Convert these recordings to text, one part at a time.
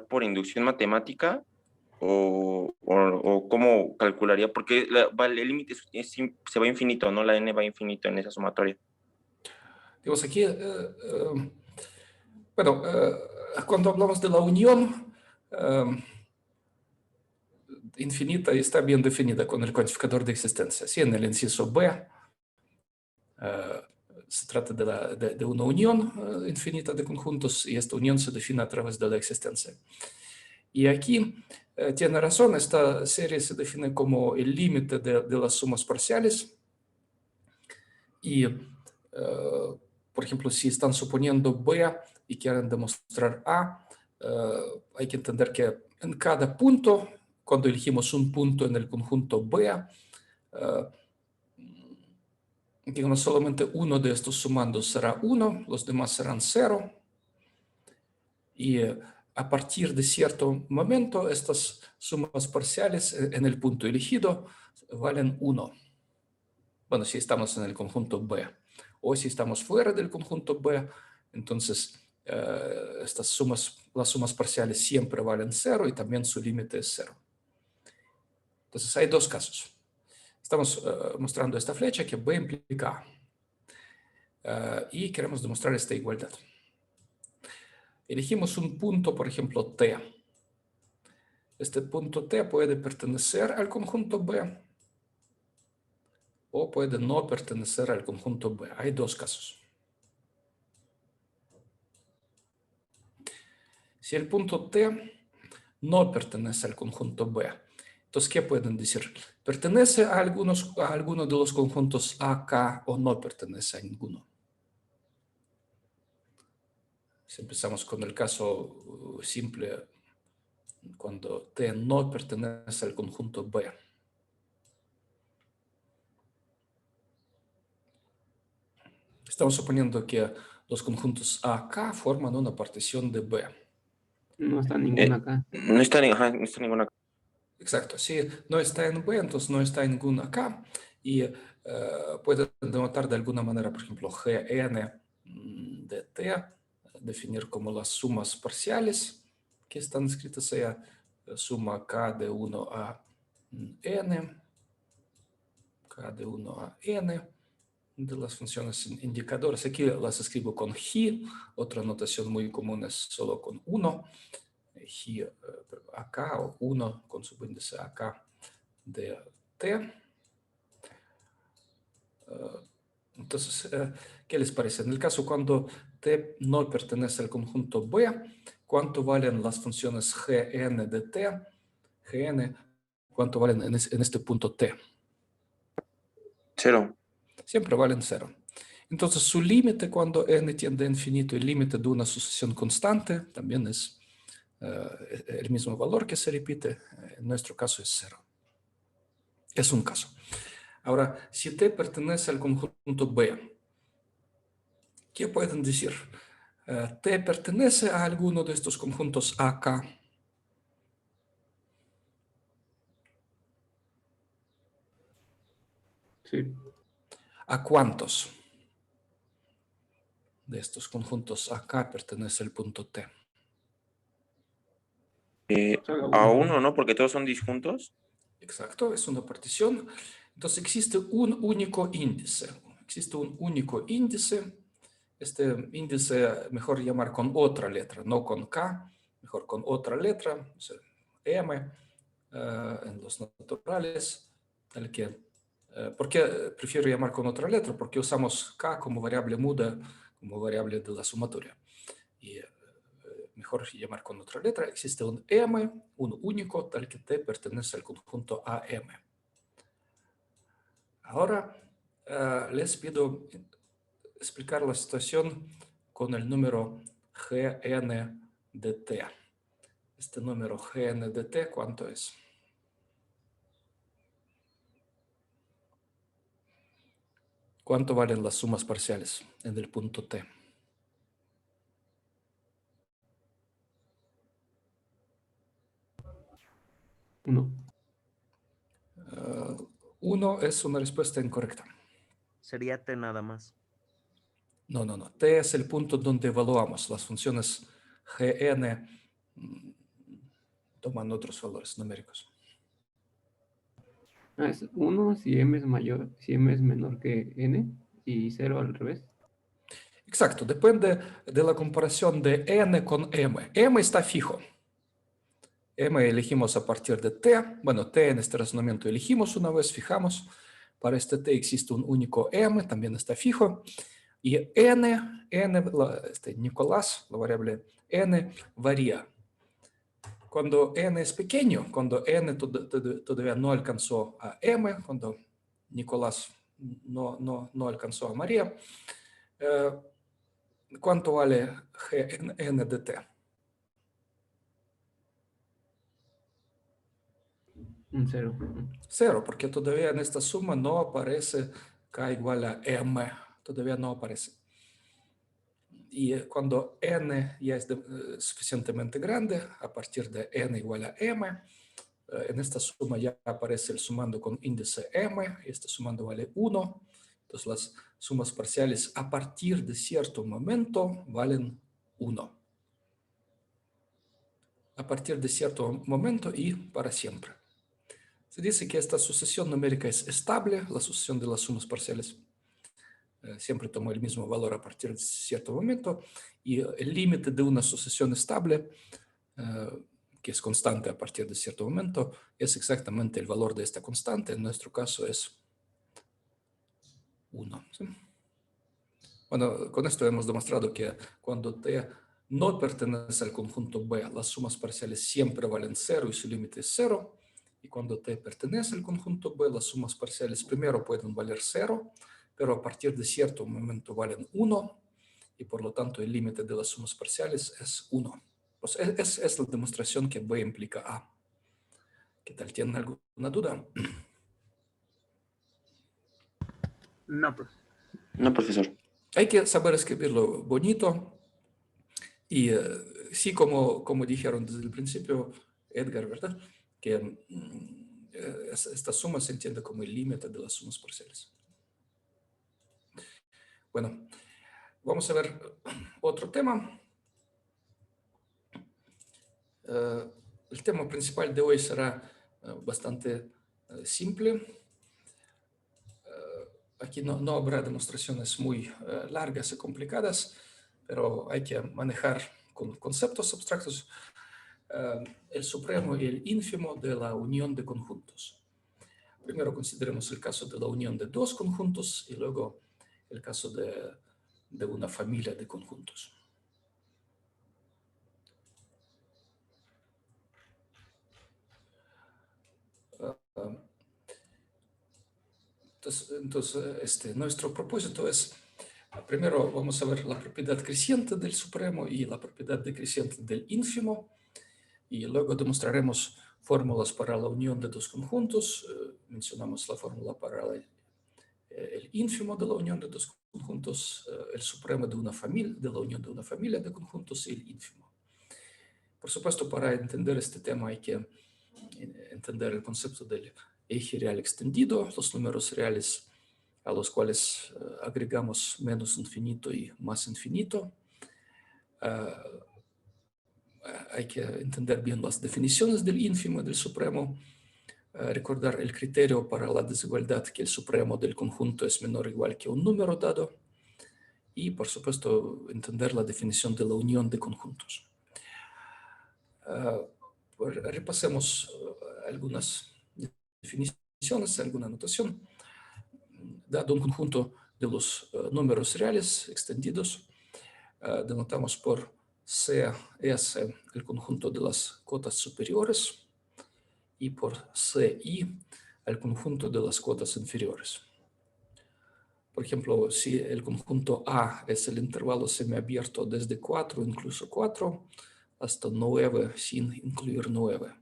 por inducción matemática o cómo calcularía, porque el límite se va infinito, ¿no? La n va infinito en esa sumatoria. Digamos aquí, bueno, cuando hablamos de la unión infinita está bien definida con el cuantificador de existencia. Si en el inciso B se trata de una unión infinita de conjuntos y esta unión se define a través de la existencia. Y aquí tiene razón, esta serie se define como el límite de las sumas parciales. Y, por ejemplo, si están suponiendo B y quieren demostrar A, hay que entender que en cada punto, cuando elegimos un punto en el conjunto B, digamos, solamente uno de estos sumandos será 1, los demás serán 0. Y a partir de cierto momento, estas sumas parciales en el punto elegido valen 1. Bueno, si estamos en el conjunto B. O si estamos fuera del conjunto B, entonces las sumas parciales siempre valen 0 y también su límite es 0. Entonces hay dos casos. Estamos mostrando esta flecha que B implica A. Y queremos demostrar esta igualdad. Elegimos un punto, por ejemplo, T. Este punto T puede pertenecer al conjunto B o puede no pertenecer al conjunto B. Hay dos casos. Si el punto T no pertenece al conjunto B, entonces, ¿qué pueden decir? ¿Pertenece a alguno de los conjuntos A, K o no pertenece a ninguno? Si empezamos con el caso simple, cuando T no pertenece al conjunto B. Estamos suponiendo que los conjuntos A, K forman una partición de B. No está ninguna acá. No está ninguna. Exacto, si no está en B, entonces no está en ninguna acá. Y puede denotar de alguna manera, por ejemplo, Gn de T, definir como las sumas parciales que están escritas, sea suma K de 1 a N, K de 1 a N, de las funciones indicadoras. Aquí las escribo con G, otra notación muy común es solo con 1. G acá o 1 con subíndice acá de T. Entonces, ¿qué les parece? En el caso cuando T no pertenece al conjunto B, ¿cuánto valen las funciones Gn de T? Gn, ¿cuánto valen en este punto T? 0. Siempre valen 0. Entonces, su límite cuando n tiende a infinito, el límite de una sucesión constante, también es el mismo valor que se repite. En nuestro caso es 0. Es un caso. Ahora, si T pertenece al conjunto B, ¿qué pueden decir? T pertenece a alguno de estos conjuntos AK. Sí. ¿A cuántos de estos conjuntos AK pertenece el punto T? A 1, ¿no? Porque todos son disjuntos. Exacto, es una partición. Entonces existe un único índice. Existe un único índice. Este índice mejor llamar con otra letra, no con K, mejor con otra letra, o sea, M en los naturales, tal que, ¿por qué prefiero llamar con otra letra? Porque usamos K como variable muda, como variable de la sumatoria. Y mejor llamar con otra letra. Existe un M, un único, tal que T pertenece al conjunto AM. Ahora les pido explicar la situación con el número Gn de T. Este número Gn de T, ¿cuánto es? ¿Cuánto valen las sumas parciales en el punto T? Uno. 1 es una respuesta incorrecta. Sería T nada más. No. T es el punto donde evaluamos las funciones Gn toman otros valores numéricos. Es 1 si m es mayor, si m es menor que n, y 0 al revés. Exacto, depende de la comparación de n con m. M está fijo. M elegimos a partir de t. Bueno, t en este razonamiento elegimos una vez, fijamos. Para este t existe un único m, también está fijo. Y n, Nicolás, la variable n, varía. Cuando n es pequeño, cuando n todavía no alcanzó a m, cuando Nicolás no alcanzó a María, ¿cuánto vale n de t? Un 0. 0, porque todavía en esta suma no aparece k igual a m, todavía no aparece. Y cuando n ya es suficientemente grande, a partir de n igual a m, en esta suma ya aparece el sumando con índice m, y este sumando vale 1. Entonces las sumas parciales a partir de cierto momento valen 1. A partir de cierto momento y para siempre. Se dice que esta sucesión numérica es estable, la sucesión de las sumas parciales siempre toma el mismo valor a partir de cierto momento, y el límite de una sucesión estable, que es constante a partir de cierto momento, es exactamente el valor de esta constante. En nuestro caso es 1. ¿Sí? Bueno, con esto hemos demostrado que cuando t no pertenece al conjunto B, las sumas parciales siempre valen 0 y su límite es 0. Y cuando t pertenece al conjunto B, las sumas parciales primero pueden valer 0, pero a partir de cierto momento valen 1, y por lo tanto el límite de las sumas parciales es 1. Pues es la demostración que B implica A. ¿Qué tal? ¿Tienen alguna duda? No, profe. No, profesor. Hay que saber escribirlo bonito. Y sí, como dijeron desde el principio, Edgar, ¿verdad? Que esta suma se entiende como el límite de las sumas parciales. Bueno, vamos a ver otro tema. El tema principal de hoy será bastante simple. Aquí no habrá demostraciones muy largas y complicadas, pero hay que manejar con conceptos abstractos el supremo y el ínfimo de la unión de conjuntos. Primero consideremos el caso de la unión de dos conjuntos y luego el caso de una familia de conjuntos. Entonces, nuestro propósito es, primero vamos a ver la propiedad creciente del supremo y la propiedad decreciente del ínfimo, y luego demostraremos fórmulas para la unión de dos conjuntos. Mencionamos la fórmula para el ínfimo de la unión de dos conjuntos, el supremo de una familia, de la unión de una familia de conjuntos y el ínfimo. Por supuesto, para entender este tema hay que entender el concepto del eje real extendido, los números reales a los cuales agregamos menos infinito y más infinito. Hay que entender bien las definiciones del ínfimo y del supremo, recordar el criterio para la desigualdad, que el supremo del conjunto es menor o igual que un número dado, y por supuesto entender la definición de la unión de conjuntos. Repasemos algunas definiciones, alguna notación. Dado un conjunto de los números reales extendidos, denotamos por CS el conjunto de las cotas superiores y por CI el conjunto de las cotas inferiores. Por ejemplo, si el conjunto A es el intervalo semiabierto desde 4, incluso 4, hasta 9 sin incluir 9.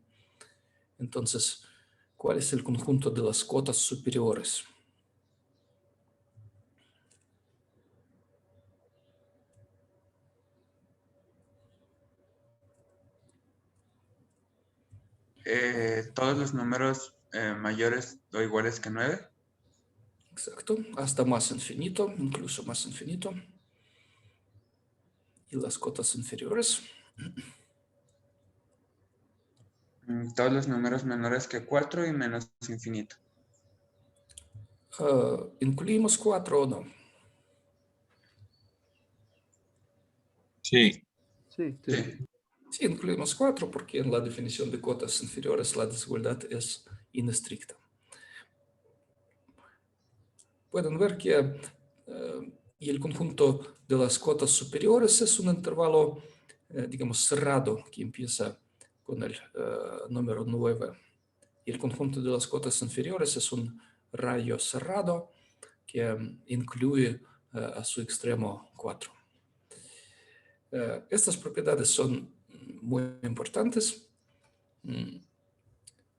Entonces, ¿cuál es el conjunto de las cotas superiores? Todos los números mayores o iguales que 9. Exacto, hasta más infinito, incluso más infinito. Y las cotas inferiores. Todos los números menores que 4 y menos infinito. ¿Incluimos 4 o no? Sí. Sí. Sí. Sí, incluimos 4 porque en la definición de cotas inferiores la desigualdad es inestricta. Pueden ver que y el conjunto de las cotas superiores es un intervalo, digamos, cerrado que empieza con el número 9. Y el conjunto de las cotas inferiores es un rayo cerrado que incluye a su extremo 4. Estas propiedades son muy importantes.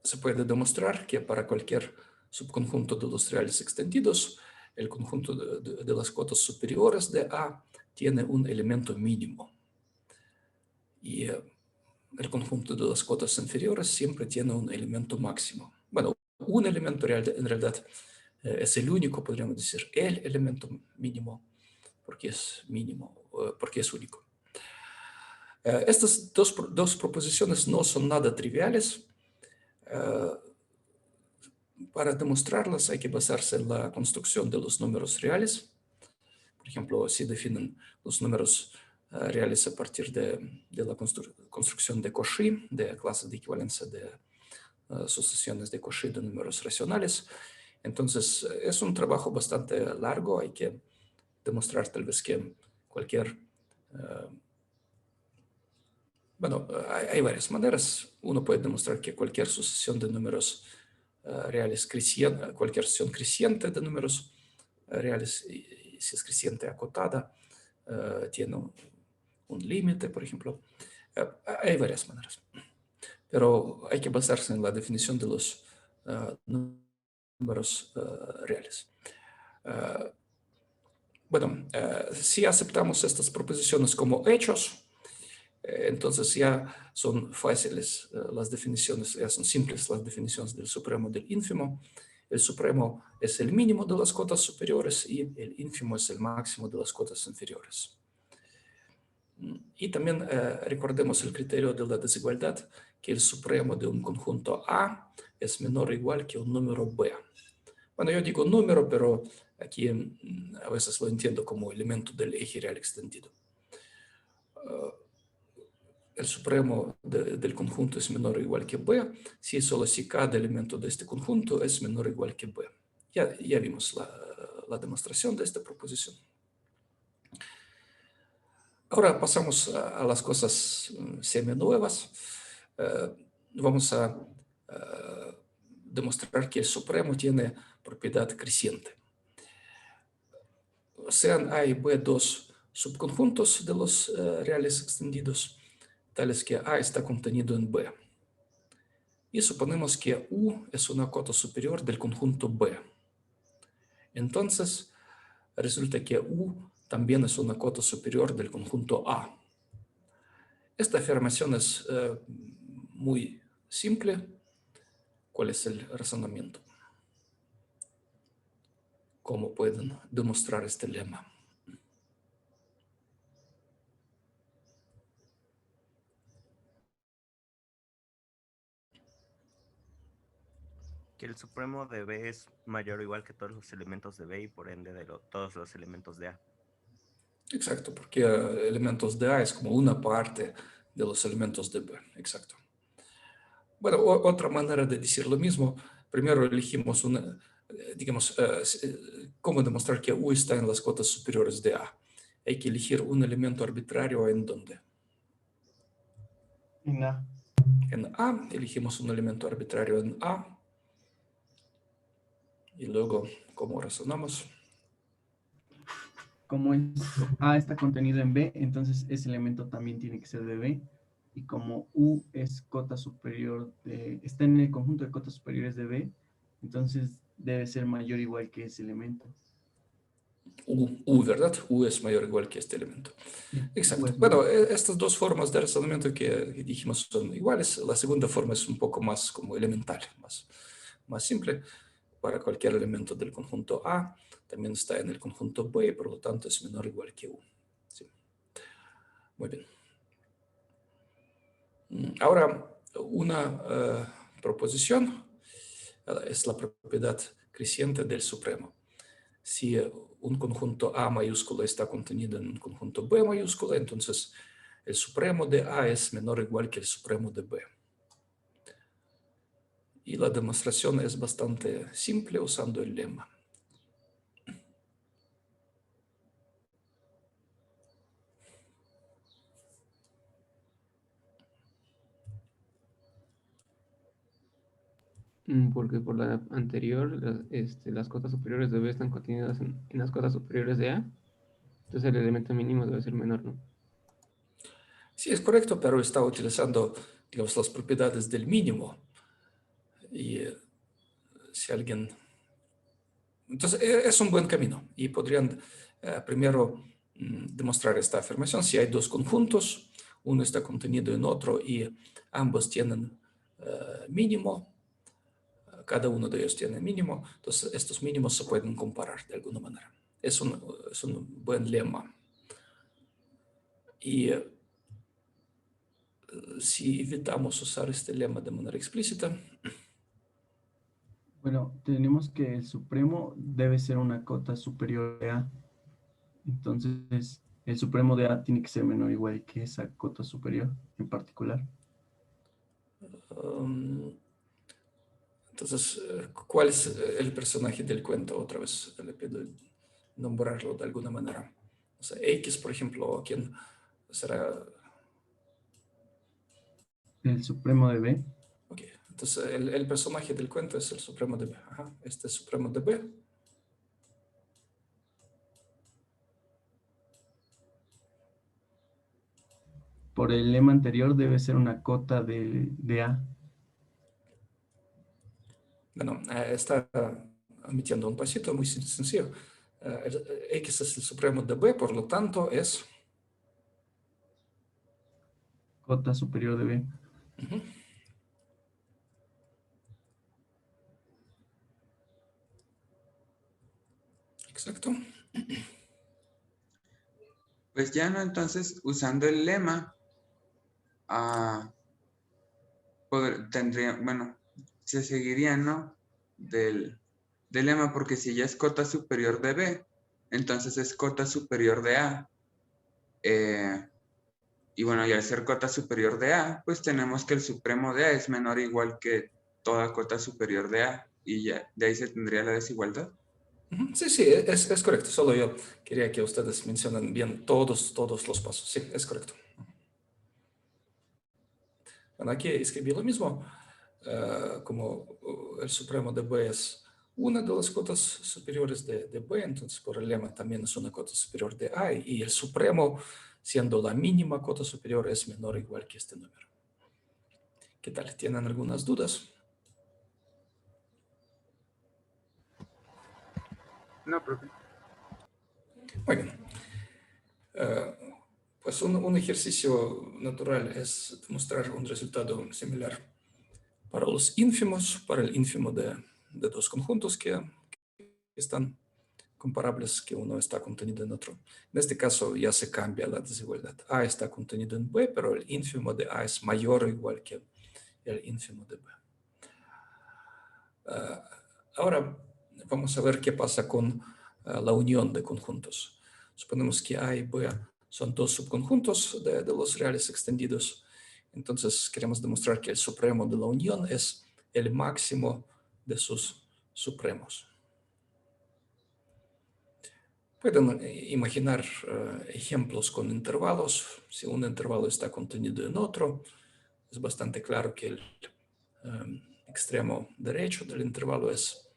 Se puede demostrar que para cualquier subconjunto de los reales extendidos, el conjunto de las cotas superiores de A tiene un elemento mínimo. Y el conjunto de las cotas inferiores siempre tiene un elemento máximo. Bueno, un elemento en realidad es el único, podríamos decir, el elemento mínimo, porque es mínimo, porque es único. Estas dos proposiciones no son nada triviales. Para demostrarlas hay que basarse en la construcción de los números reales. Por ejemplo, si definen los números reales a partir de la construcción de Cauchy, de clases de equivalencia de sucesiones de Cauchy de números racionales. Entonces, es un trabajo bastante largo. Hay que demostrar tal vez que cualquier... Bueno, hay varias maneras. Uno puede demostrar que cualquier sucesión de números reales creciente, cualquier sucesión creciente de números reales, si es creciente acotada, tiene un límite, por ejemplo. Hay varias maneras. Pero hay que basarse en la definición de los números reales. Bueno, si aceptamos estas proposiciones como hechos, entonces ya son fáciles las definiciones, ya son simples las definiciones del supremo del ínfimo. El supremo es el mínimo de las cotas superiores y el ínfimo es el máximo de las cotas inferiores. Y también recordemos el criterio de la desigualdad, que el supremo de un conjunto A es menor o igual que un número B. Bueno, yo digo número, pero aquí a veces lo entiendo como elemento del eje real extendido. El supremo del conjunto es menor o igual que B, si solo si cada elemento de este conjunto es menor o igual que B. Ya vimos la demostración de esta proposición. Ahora pasamos a las cosas seminuevas. Vamos a demostrar que el supremo tiene propiedad creciente. Sean A y B dos subconjuntos de los reales extendidos, tales que A está contenido en B. Y suponemos que U es una cota superior del conjunto B. Entonces, resulta que U también es una cota superior del conjunto A. Esta afirmación es muy simple. ¿Cuál es el razonamiento? ¿Cómo pueden demostrar este lema? Que el supremo de B es mayor o igual que todos los elementos de B y por ende de todos los elementos de A. Exacto, porque elementos de A es como una parte de los elementos de B. Exacto. Bueno, otra manera de decir lo mismo, primero elegimos una, digamos, cómo demostrar que U está en las cotas superiores de A. Hay que elegir un elemento arbitrario en dónde. En A. En A, elegimos un elemento arbitrario en A. Y luego, ¿cómo razonamos? Como A está contenido en B, entonces ese elemento también tiene que ser de B. Y como U es cota superior está en el conjunto de cotas superiores de B, entonces debe ser mayor o igual que ese elemento. U, ¿verdad? U es mayor o igual que este elemento. Sí, Exacto. Bueno, estas dos formas de razonamiento que dijimos son iguales. La segunda forma es un poco más como elemental, más simple. Para cualquier elemento del conjunto A, también está en el conjunto B, y por lo tanto es menor o igual que U. Sí. Muy bien. Ahora una proposición es la propiedad creciente del supremo. Si un conjunto A mayúscula está contenido en un conjunto B mayúscula, entonces el supremo de A es menor o igual que el supremo de B. Y la demostración es bastante simple usando el lema. Porque por la anterior, las cotas superiores de B están contenidas en las cotas superiores de A. Entonces el elemento mínimo debe ser menor, ¿no? Sí, es correcto, pero está utilizando, digamos, las propiedades del mínimo. Y si alguien... Entonces, es un buen camino. Y podrían primero demostrar esta afirmación. Si hay dos conjuntos, uno está contenido en otro y ambos tienen mínimo, cada uno de ellos tiene mínimo, entonces estos mínimos se pueden comparar de alguna manera. Es un buen lema. Y si evitamos usar este lema de manera explícita, Bueno, tenemos que el supremo debe ser una cota superior de A. Entonces, el supremo de A tiene que ser menor o igual que esa cota superior en particular. entonces, ¿cuál es el personaje del cuento? Otra vez le pido nombrarlo de alguna manera. O sea, X, por ejemplo, ¿quién será? El supremo de B. Ok, entonces el personaje del cuento es el supremo de B. Ajá, este es supremo de B. Por el lema anterior debe ser una cota de A. Bueno, está omitiendo un pasito muy sencillo. X es el supremo de B, por lo tanto es... Cota superior de B. Uh-huh. Exacto. Pues ya no, entonces, usando el lema, bueno, se seguiría, ¿no? Del lema, porque si ya es cota superior de B, entonces es cota superior de A. Y bueno, y al ser cota superior de A, pues tenemos que el supremo de A es menor o igual que toda cota superior de A. Y ya, de ahí se tendría la desigualdad. Sí, sí, es correcto. Solo yo quería que ustedes mencionen bien todos los pasos. Sí, es correcto. Bueno, aquí escribí lo mismo. Como el supremo de B es una de las cotas superiores de B, entonces por el lema también es una cota superior de A, y el supremo, siendo la mínima cota superior, es menor o igual que este número. ¿Qué tal? ¿Tienen algunas dudas? No, profe. Muy bien. Pues un ejercicio natural es demostrar un resultado similar para los ínfimos, para el ínfimo de dos conjuntos que están comparables, que uno está contenido en otro. En este caso ya se cambia la desigualdad. A está contenido en B, pero el ínfimo de A es mayor o igual que el ínfimo de B. Ahora vamos a ver qué pasa con la unión de conjuntos. Suponemos que A y B son dos subconjuntos de los reales extendidos. Entonces queremos demostrar que el supremo de la unión es el máximo de sus supremos. Pueden imaginar ejemplos con intervalos. Si un intervalo está contenido en otro, es bastante claro que el extremo derecho del intervalo es,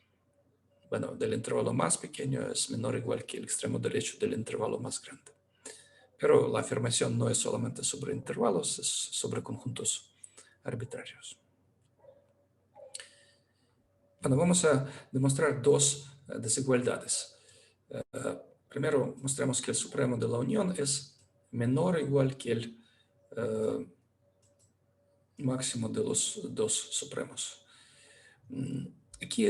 bueno, del intervalo más pequeño es menor o igual que el extremo derecho del intervalo más grande. Pero la afirmación no es solamente sobre intervalos, es sobre conjuntos arbitrarios. Bueno, vamos a demostrar dos desigualdades. Primero, mostramos que el supremo de la unión es menor o igual que el máximo de los dos supremos. Aquí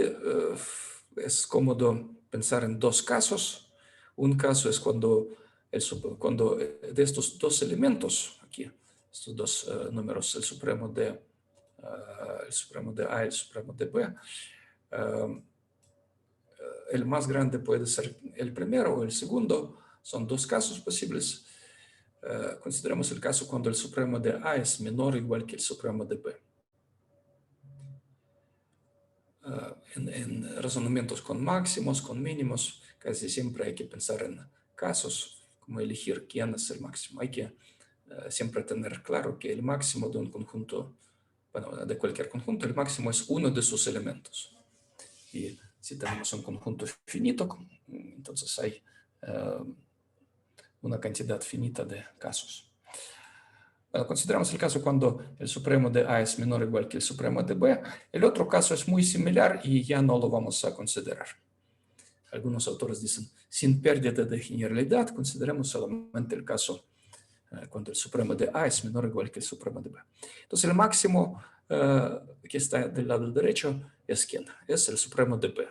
es cómodo pensar en dos casos. Un caso es cuando de estos dos elementos, aquí, estos dos números, el supremo de el supremo de A y el supremo de B. El más grande puede ser el primero o el segundo. Son dos casos posibles. Consideremos el caso cuando el supremo de A es menor o igual que el supremo de B. En razonamientos con máximos, con mínimos, casi siempre hay que pensar en casos, como elegir quién es el máximo. Hay que siempre tener claro que el máximo de un conjunto, bueno, de cualquier conjunto, el máximo es uno de sus elementos. Y si tenemos un conjunto finito, entonces hay una cantidad finita de casos. Bueno, consideramos el caso cuando el supremo de A es menor o igual que el supremo de B. El otro caso es muy similar y ya no lo vamos a considerar. Algunos autores dicen, sin pérdida de generalidad, consideremos solamente el caso cuando el supremo de A es menor o igual que el supremo de B. Entonces, el máximo que está del lado derecho es ¿quién? Es el supremo de B.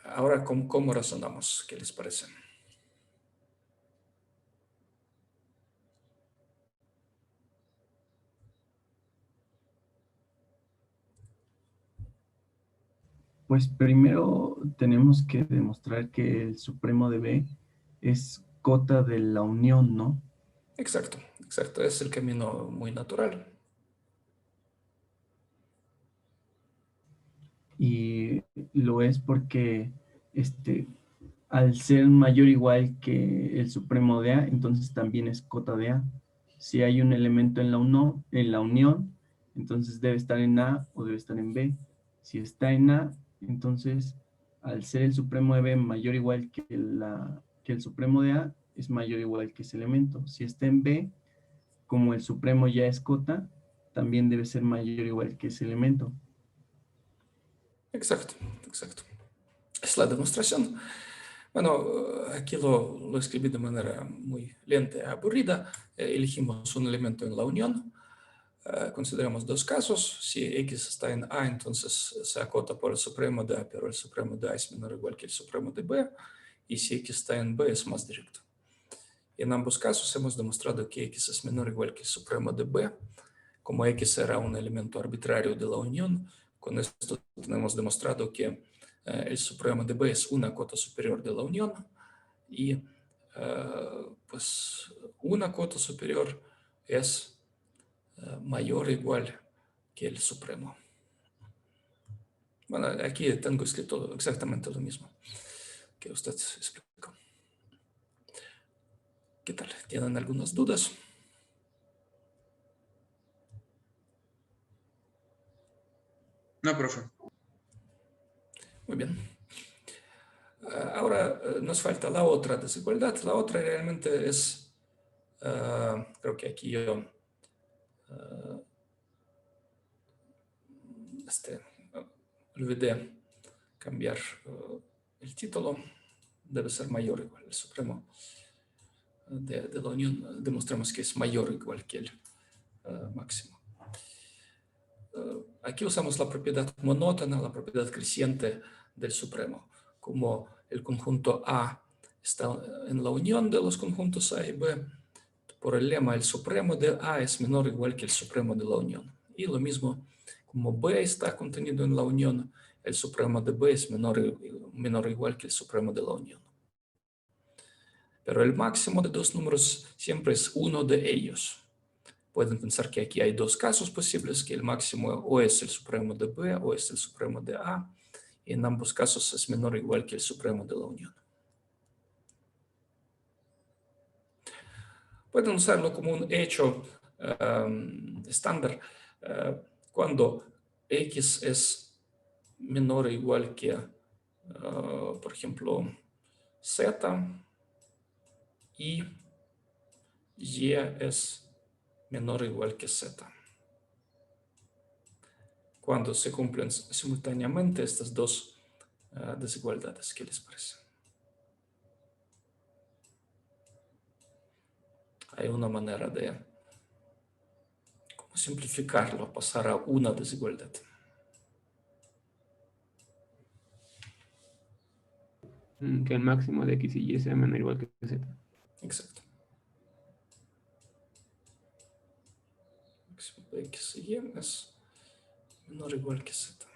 Ahora, ¿cómo razonamos? ¿Qué les parece? Pues primero tenemos que demostrar que el supremo de B es cota de la unión, ¿no? Exacto, exacto. Es el camino muy natural. Y lo es porque al ser mayor o igual que el supremo de A, entonces también es cota de A. Si hay un elemento en la unión, entonces debe estar en A o debe estar en B. Si está en A, entonces al ser el supremo de B mayor o igual que el supremo de A, es mayor o igual que ese elemento. Si está en B, como el supremo ya es cota, también debe ser mayor o igual que ese elemento. Exacto, exacto. Es la demostración. Bueno, aquí lo escribí de manera muy lenta y aburrida. Elegimos un elemento en la unión. Consideramos dos casos. Si X está en A, entonces se acota por el supremo de A, pero el supremo de A es menor o igual que el supremo de B. Y si X está en B, es más directo. Y en ambos casos hemos demostrado que X es menor o igual que el supremo de B. Como X era un elemento arbitrario de la unión, con esto tenemos demostrado que el supremo de B es una cota superior de la unión y pues una cota superior es mayor o igual que el supremo. Bueno, aquí tengo escrito exactamente lo mismo que usted explicó. ¿Qué tal? ¿Tienen algunas dudas? No, profe. Muy bien. Ahora nos falta la otra desigualdad. La otra realmente es, creo que aquí yo olvidé cambiar el título. Debe ser mayor o igual. El supremo de la unión demostramos que es mayor o igual que el máximo. Aquí usamos la propiedad monótona, la propiedad creciente del supremo. Como el conjunto A está en la unión de los conjuntos A y B, por el lema el supremo de A es menor o igual que el supremo de la unión. Y lo mismo, como B está contenido en la unión, el supremo de B es menor o igual que el supremo de la unión. Pero el máximo de dos números siempre es uno de ellos. Pueden pensar que aquí hay dos casos posibles, que el máximo o es el supremo de B o es el supremo de A, y en ambos casos es menor o igual que el supremo de la unión. Pueden usarlo como un hecho estándar cuando X es menor o igual que, por ejemplo, Z y Y es menor o igual que Z. Cuando se cumplen simultáneamente estas dos desigualdades, ¿qué les parece? Hay una manera de simplificarlo, pasar a una desigualdad. Que el máximo de X y Y sea menor o igual que Z. Exacto. máximo de X y Y es menor o igual que Z.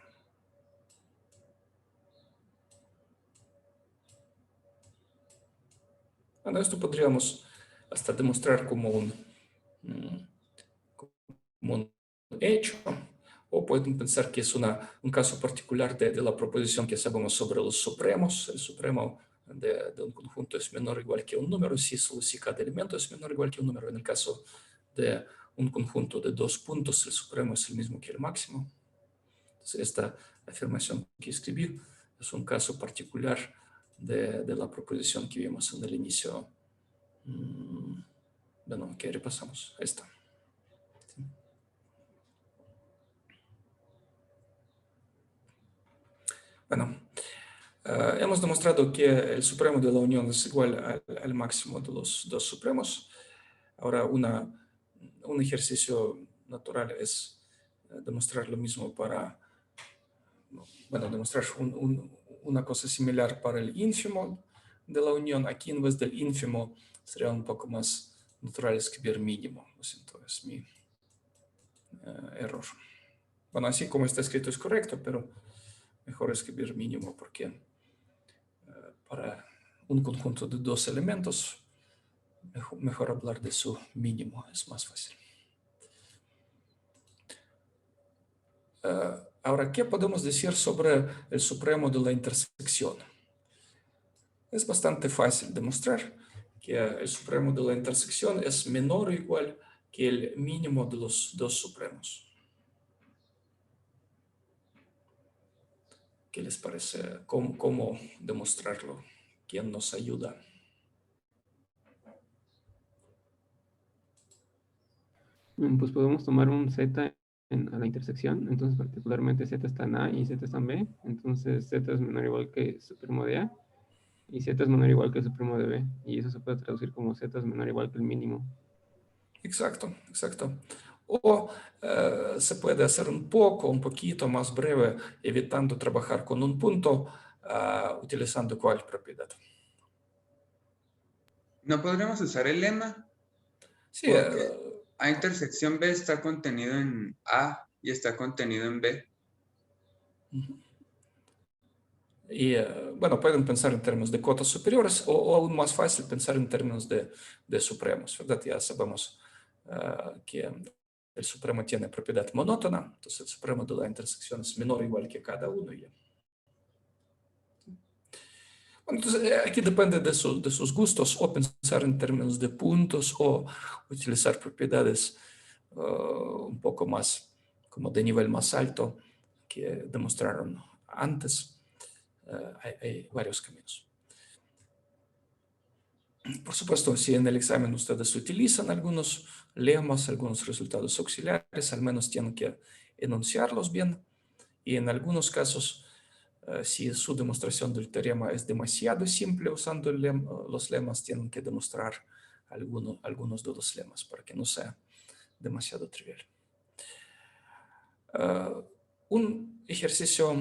Bueno, esto podríamos hasta demostrar como un hecho, o pueden pensar que es un caso particular de la proposición que sabemos sobre los supremos. El supremo de un conjunto es menor o igual que un número si cada elemento es menor o igual que un número. En el caso de un conjunto de dos puntos, el supremo es el mismo que el máximo. Entonces, esta afirmación que escribí es un caso particular de la proposición que vimos en el inicio. Bueno, que repasamos esta. Bueno, hemos demostrado que el supremo de la unión es igual al máximo de los dos supremos. Ahora, un ejercicio natural es demostrar lo mismo para, bueno, demostrar una cosa similar para el ínfimo de la unión. Aquí en vez del ínfimo sería un poco más natural escribir mínimo. Lo siento, es mi error. Bueno, así como está escrito es correcto, pero mejor escribir mínimo porque para un conjunto de dos elementos, mejor hablar de su mínimo, es más fácil. Ahora, ¿qué podemos decir sobre el supremo de la intersección? Es bastante fácil demostrar que el supremo de la intersección es menor o igual que el mínimo de los dos supremos. ¿Qué les parece? ¿Cómo demostrarlo? ¿Quién nos ayuda? Pues podemos tomar un Z a la intersección, entonces particularmente Z está en A y Z está en B, entonces Z es menor o igual que supremo de A y Z es menor o igual que supremo de B, y eso se puede traducir como Z es menor o igual que el mínimo. Exacto, exacto. O se puede hacer un poquito más breve, evitando trabajar con un punto, utilizando cuál propiedad. ¿No podremos usar el lema? Sí, Porque A intersección B está contenido en A y está contenido en B. y bueno, pueden pensar en términos de cotas superiores o aún más fácil pensar en términos de supremos, ¿verdad? Ya sabemos que el supremo tiene propiedad monótona, entonces el supremo de la intersección es menor o igual que cada uno. Bueno, entonces aquí depende de sus gustos, o pensar en términos de puntos o utilizar propiedades un poco más como de nivel más alto que demostraron antes. Hay varios caminos. Por supuesto, si en el examen ustedes utilizan algunos lemas, algunos resultados auxiliares, al menos tienen que enunciarlos bien. Y en algunos casos, si su demostración del teorema es demasiado simple usando los lemas, tienen que demostrar algunos de los lemas para que no sea demasiado trivial. Un ejercicio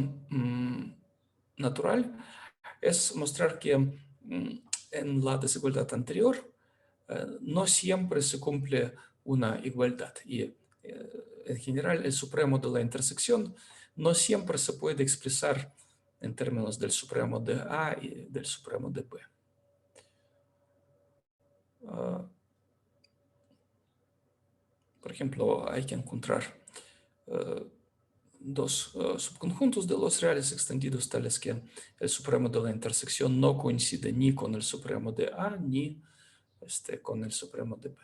natural es mostrar que en la desigualdad anterior no siempre se cumple una igualdad y en general el supremo de la intersección no siempre se puede expresar en términos del supremo de A y del supremo de B. Por ejemplo, hay que encontrar dos subconjuntos de los reales extendidos tales que el supremo de la intersección no coincide ni con el supremo de A ni con el supremo de B.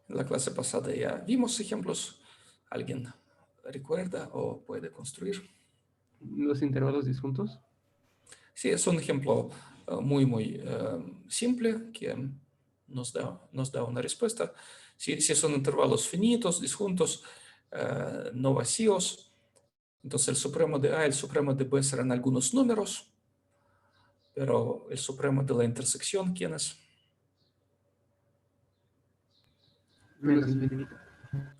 En la clase pasada ya vimos ejemplos. ¿Alguien recuerda o puede construir? ¿Los intervalos disjuntos? Sí, es un ejemplo muy simple que nos da una respuesta. Si son intervalos finitos, disjuntos, no vacíos, entonces el supremo de A y el supremo de B serán algunos números, pero el supremo de la intersección, ¿quién es? Menos infinito.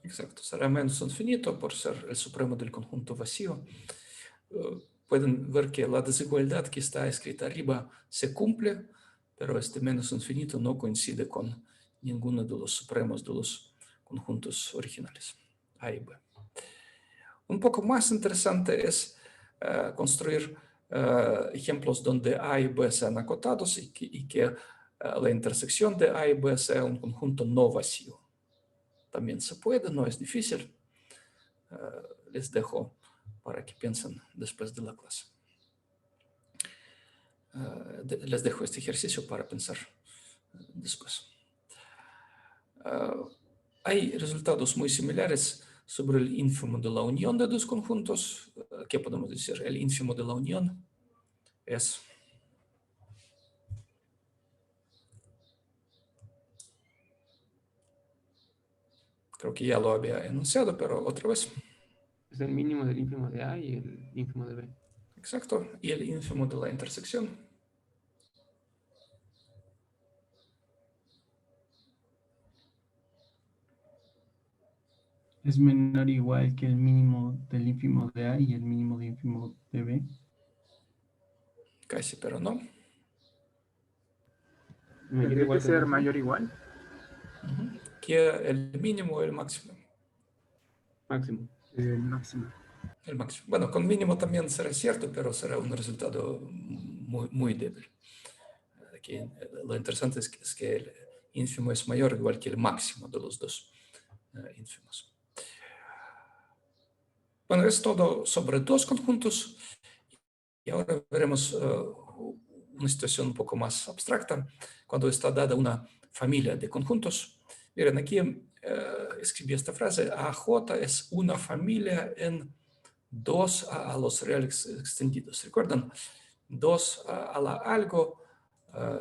Exacto, será menos infinito por ser el supremo del conjunto vacío. Pueden ver que la desigualdad que está escrita arriba se cumple, pero este menos infinito no coincide con ninguno de los supremos de los conjuntos originales, A y B. Un poco más interesante es construir ejemplos donde A y B sean acotados y que la intersección de A y B sea un conjunto no vacío. También se puede, no es difícil. Les dejo para que piensen después de la clase. Les dejo este ejercicio para pensar después. Hay resultados muy similares sobre el ínfimo de la unión de dos conjuntos. ¿Qué podemos decir? El ínfimo de la unión es creo que ya lo había enunciado, pero otra vez. Es el mínimo del ínfimo de A y el ínfimo de B. Exacto. Y el ínfimo de la intersección. Es menor o igual que el mínimo del ínfimo de A y el mínimo del ínfimo de B. Casi, pero no. Mayor ¿Tendría igual que que el ser máximo. mayor o igual? Que el mínimo o el máximo. Máximo. El máximo. El máximo. Bueno, con mínimo también será cierto, pero será un resultado muy, muy débil. Aquí, lo interesante es que el ínfimo es mayor igual que el máximo de los dos ínfimos. Bueno, es todo sobre dos conjuntos. Y ahora veremos una situación un poco más abstracta, cuando está dada una familia de conjuntos. Miren, aquí escribí esta frase: AJ es una familia en 2 a los reales extendidos. ¿Recuerdan? 2 a la algo,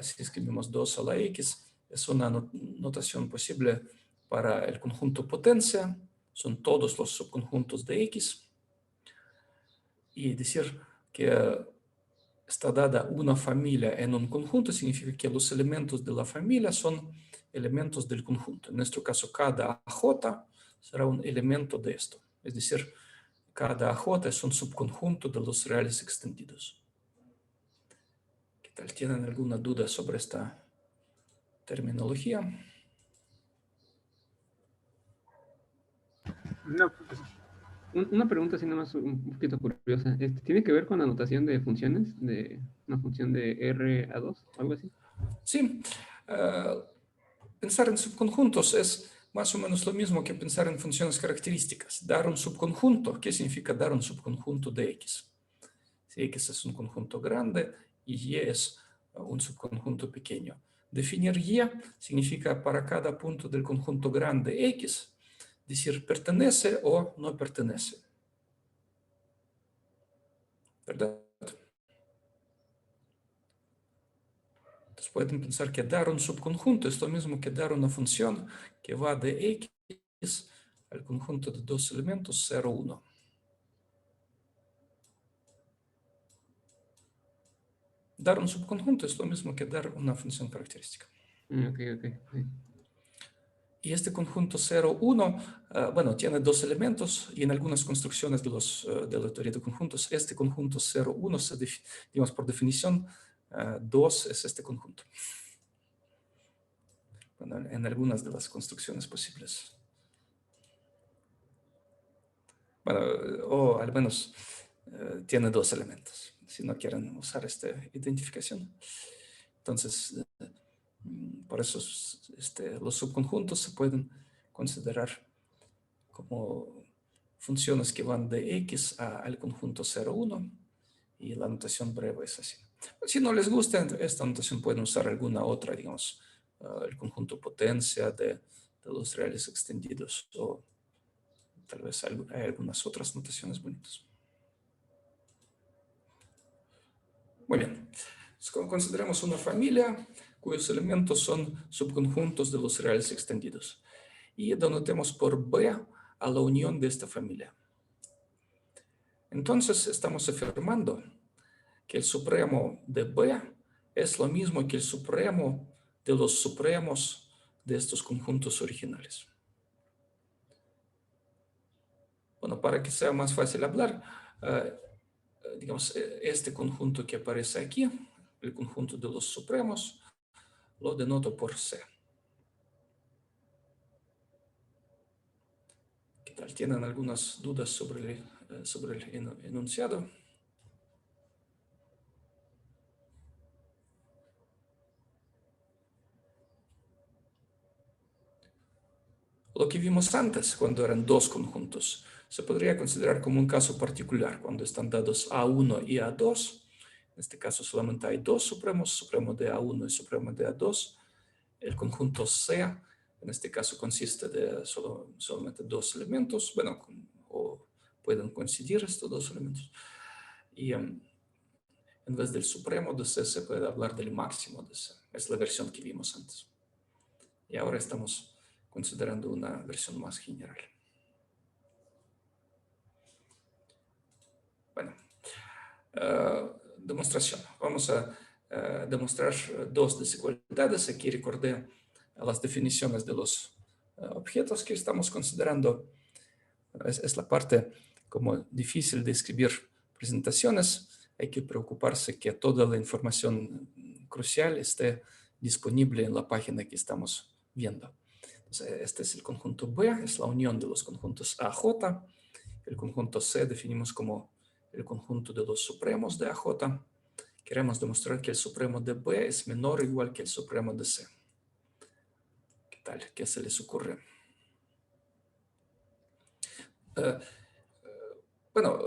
si escribimos 2 a la x, es una notación posible para el conjunto potencia, son todos los subconjuntos de x, y decir que está dada una familia en un conjunto significa que los elementos de la familia son elementos del conjunto. En nuestro caso, cada AJ será un elemento de esto, es decir, cada AJ es un subconjunto de los reales extendidos. ¿Qué tal? ¿Tienen alguna duda sobre esta terminología? No, pues, Una pregunta así nomás un poquito curiosa. ¿Tiene que ver con la notación de funciones? De una función de R a 2 o algo así. Sí. Pensar en subconjuntos es más o menos lo mismo que pensar en funciones características. Dar un subconjunto. ¿Qué significa dar un subconjunto de X? Si X es un conjunto grande y Y es un subconjunto pequeño. Definir Y significa para cada punto del conjunto grande X, decir pertenece o no pertenece. ¿Verdad? Entonces pueden pensar que dar un subconjunto es lo mismo que dar una función que va de X al conjunto de dos elementos 0, 1. Dar un subconjunto es lo mismo que dar una función característica. Ok. Y este conjunto 0, 1, bueno, tiene dos elementos y en algunas construcciones de la teoría de conjuntos, este conjunto 0, 1, digamos por definición, 2 es este conjunto. Bueno, en algunas de las construcciones posibles. Bueno, o al menos tiene dos elementos, si no quieren usar esta identificación. Entonces, por eso los subconjuntos se pueden considerar como funciones que van de X al conjunto 0, 1, y la notación breve es así. Si no les gusta esta notación, pueden usar alguna otra, digamos, el conjunto potencia de los reales extendidos, o tal vez hay algunas otras notaciones bonitas. Muy bien. Consideramos una familia cuyos elementos son subconjuntos de los reales extendidos. Y denotemos por B a la unión de esta familia. Entonces estamos afirmando que el supremo de B es lo mismo que el supremo de los supremos de estos conjuntos originales. Bueno, para que sea más fácil hablar, digamos, este conjunto que aparece aquí, el conjunto de los supremos, lo denoto por C. tal? ¿Tienen algunas dudas sobre el enunciado? Lo que vimos antes, cuando eran dos conjuntos, se podría considerar como un caso particular, cuando están dados A1 y A2. En este caso solamente hay dos supremos, supremo de A1 y supremo de A2. El conjunto C, en este caso consiste de solamente dos elementos, bueno, o pueden coincidir estos dos elementos. Y en vez del supremo de C se puede hablar del máximo de C. Es la versión que vimos antes. Y ahora estamos considerando una versión más general. Bueno, demostración. Vamos a demostrar dos desigualdades. Aquí recordé las definiciones de los objetos que estamos considerando. Es la parte como difícil de escribir presentaciones. Hay que preocuparse que toda la información crucial esté disponible en la página que estamos viendo. Este es el conjunto B, es la unión de los conjuntos AJ. El conjunto C definimos como el conjunto de los supremos de AJ. Queremos demostrar que el supremo de B es menor o igual que el supremo de C. ¿Qué tal? ¿Qué se les ocurre? Bueno,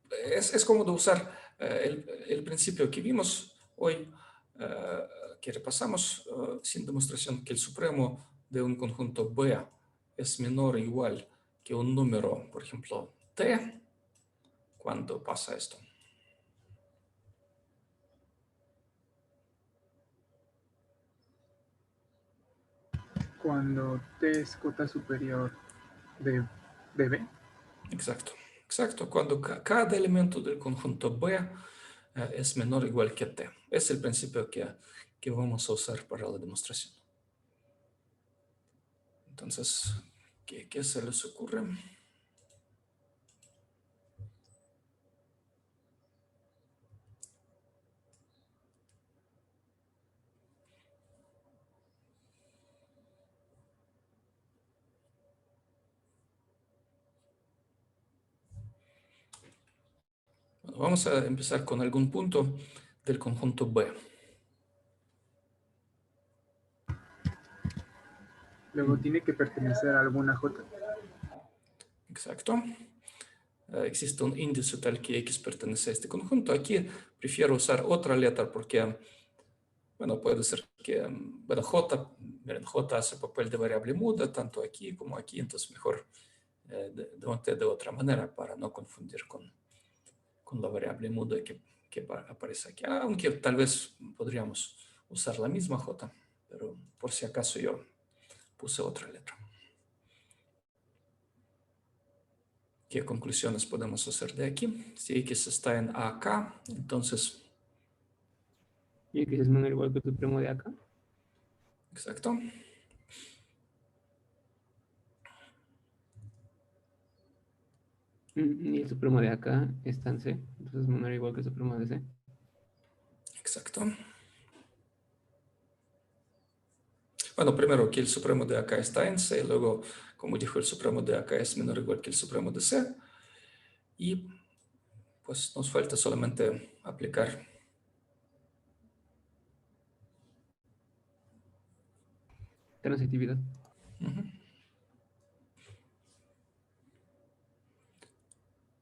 es cómodo usar el principio que vimos hoy, que repasamos sin demostración, que el supremo de un conjunto B es menor o igual que un número, por ejemplo, T. ¿Cuándo pasa esto? Cuando T es cota superior de B. Exacto, exacto. Cuando cada elemento del conjunto B es menor o igual que T. Es el principio que vamos a usar para la demostración. Entonces, ¿qué se les ocurre? Bueno, vamos a empezar con algún punto del conjunto B. Luego tiene que pertenecer a alguna J. Exacto. Existe un índice tal que X pertenece a este conjunto. Aquí prefiero usar otra letra porque, bueno, puede ser que, bueno, J hace papel de variable muda, tanto aquí como aquí, entonces mejor de otra manera para no confundir con la variable muda que aparece aquí. Aunque tal vez podríamos usar la misma J, pero por si acaso yo puse otra letra. ¿Qué conclusiones podemos hacer de aquí? Si X está en AK, entonces... Y X es menor o igual que el supremo de acá. Exacto. Y el supremo de acá está en C. Entonces es menor o igual que el supremo de C. Exacto. Bueno, primero que el supremo de acá está en C, luego, como dijo, el supremo de acá es menor o igual que el supremo de C. Y pues nos falta solamente aplicar Transitividad.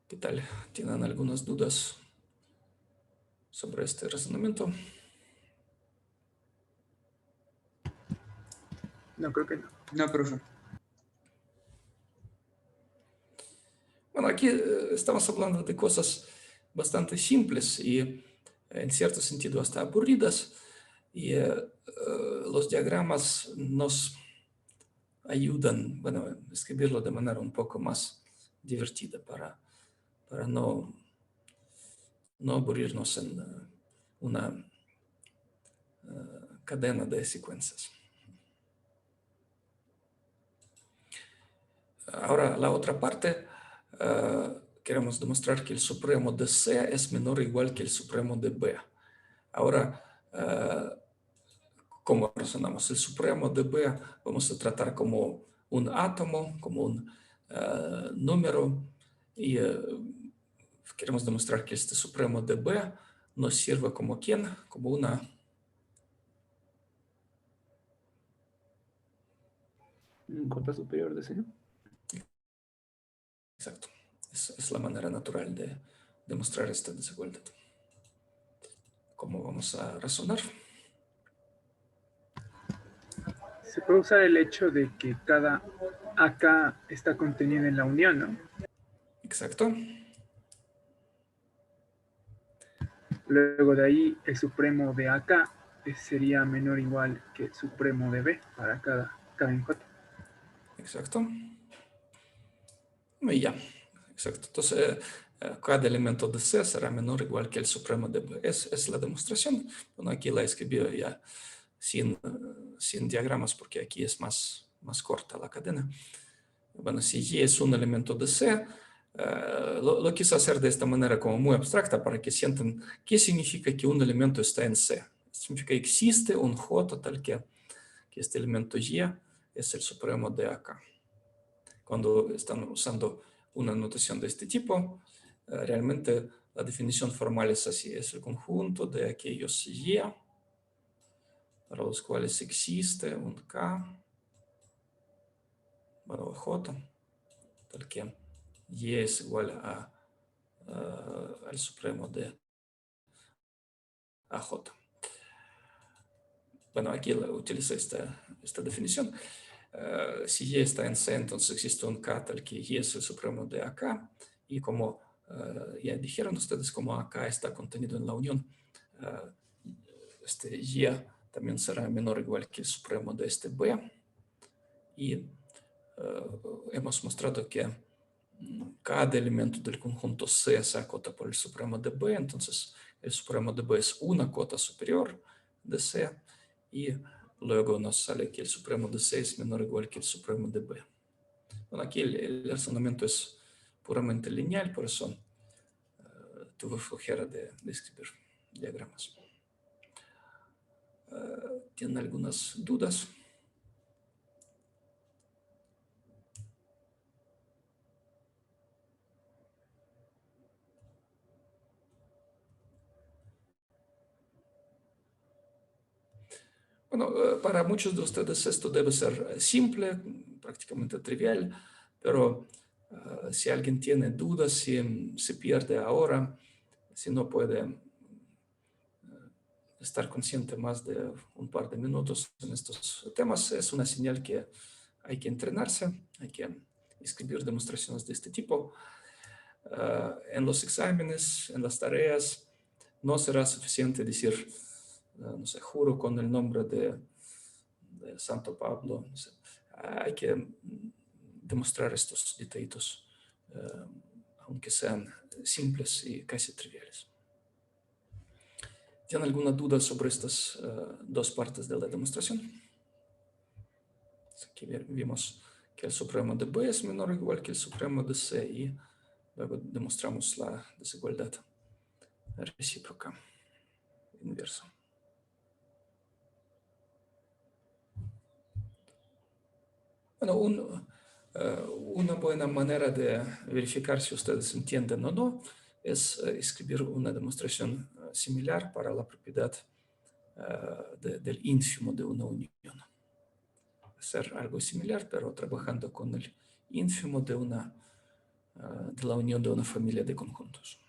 ¿Qué tal? ¿Tienen algunas dudas sobre este razonamiento? No, creo que no. No, profe. Bueno, aquí estamos hablando de cosas bastante simples y en cierto sentido hasta aburridas. Y los diagramas nos ayudan, bueno, a escribirlo de manera un poco más divertida para no aburrirnos en una cadena de secuencias. Ahora, la otra parte, queremos demostrar que el supremo de C es menor o igual que el supremo de B. Ahora, ¿cómo razonamos? El supremo de B vamos a tratar como un átomo, como un número y queremos demostrar que este supremo de B nos sirve como ¿quién? Como una Cota superior de C. exacto. Es la manera natural de demostrar esta desigualdad. ¿Cómo vamos a razonar? Se puede usar el hecho de que cada AK está contenido en la unión, ¿no? Exacto. Luego de ahí, el supremo de AK sería menor o igual que el supremo de B para cada K en J. Exacto. Y ya. Exacto. Entonces, cada elemento de C será menor o igual que el supremo de B. Es la demostración. Bueno, aquí la escribí ya sin diagramas porque aquí es más corta la cadena. Bueno, si Y es un elemento de C, lo quise hacer de esta manera como muy abstracta para que sientan qué significa que un elemento está en C. Significa que existe un J tal que este elemento Y es el supremo de AK. Cuando están usando una notación de este tipo, realmente la definición formal es así. Es el conjunto de aquellos Y para los cuales existe un K, bueno, J, tal que Y es igual al supremo de AJ. Bueno, aquí utilizo esta definición. Si Y está en C, entonces existe un K tal que Y es el supremo de AK. Y como ya dijeron ustedes, como AK está contenido en la unión, este Y también será menor o igual que el supremo de este B. Y hemos mostrado que cada elemento del conjunto C se acota por el supremo de B, entonces el supremo de B es una cota superior de C y luego nos sale que el supremo de C es menor o igual que el supremo de B. Bueno, aquí el razonamiento es puramente lineal, por eso tuve flojera de escribir diagramas. ¿Tienen algunas dudas? Bueno, para muchos de ustedes esto debe ser simple, prácticamente trivial, pero si alguien tiene dudas, si se pierde ahora, si no puede estar consciente más de un par de minutos en estos temas, es una señal que hay que entrenarse, hay que escribir demostraciones de este tipo. En los exámenes, en las tareas, no será suficiente decir, no sé, juro con el nombre de Santo Pablo. No sé. Hay que demostrar estos detallitos, aunque sean simples y casi triviales. ¿Tienen alguna duda sobre estas dos partes de la demostración? Aquí vimos que el supremo de B es menor o igual que el supremo de C y luego demostramos la desigualdad recíproca inversa. Bueno, una buena manera de verificar si ustedes entienden o no es escribir una demostración similar para la propiedad del ínfimo de una unión. Hacer algo similar, pero trabajando con el ínfimo de la unión de una familia de conjuntos.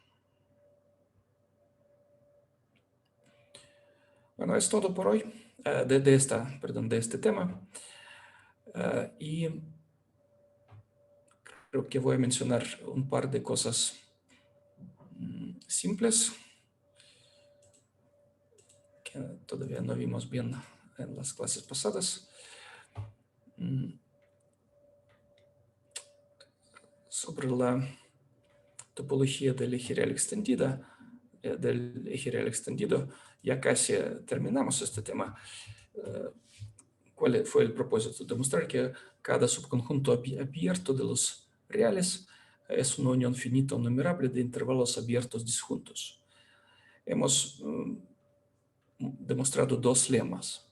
Bueno, es todo por hoy de este tema. Y creo que voy a mencionar un par de cosas simples que todavía no vimos bien en las clases pasadas. Sobre la topología del eje real extendida, ya casi terminamos este tema. ¿Cuál fue el propósito? Demostrar que cada subconjunto abierto de los reales es una unión finita o numerable de intervalos abiertos disjuntos. Hemos demostrado dos lemas.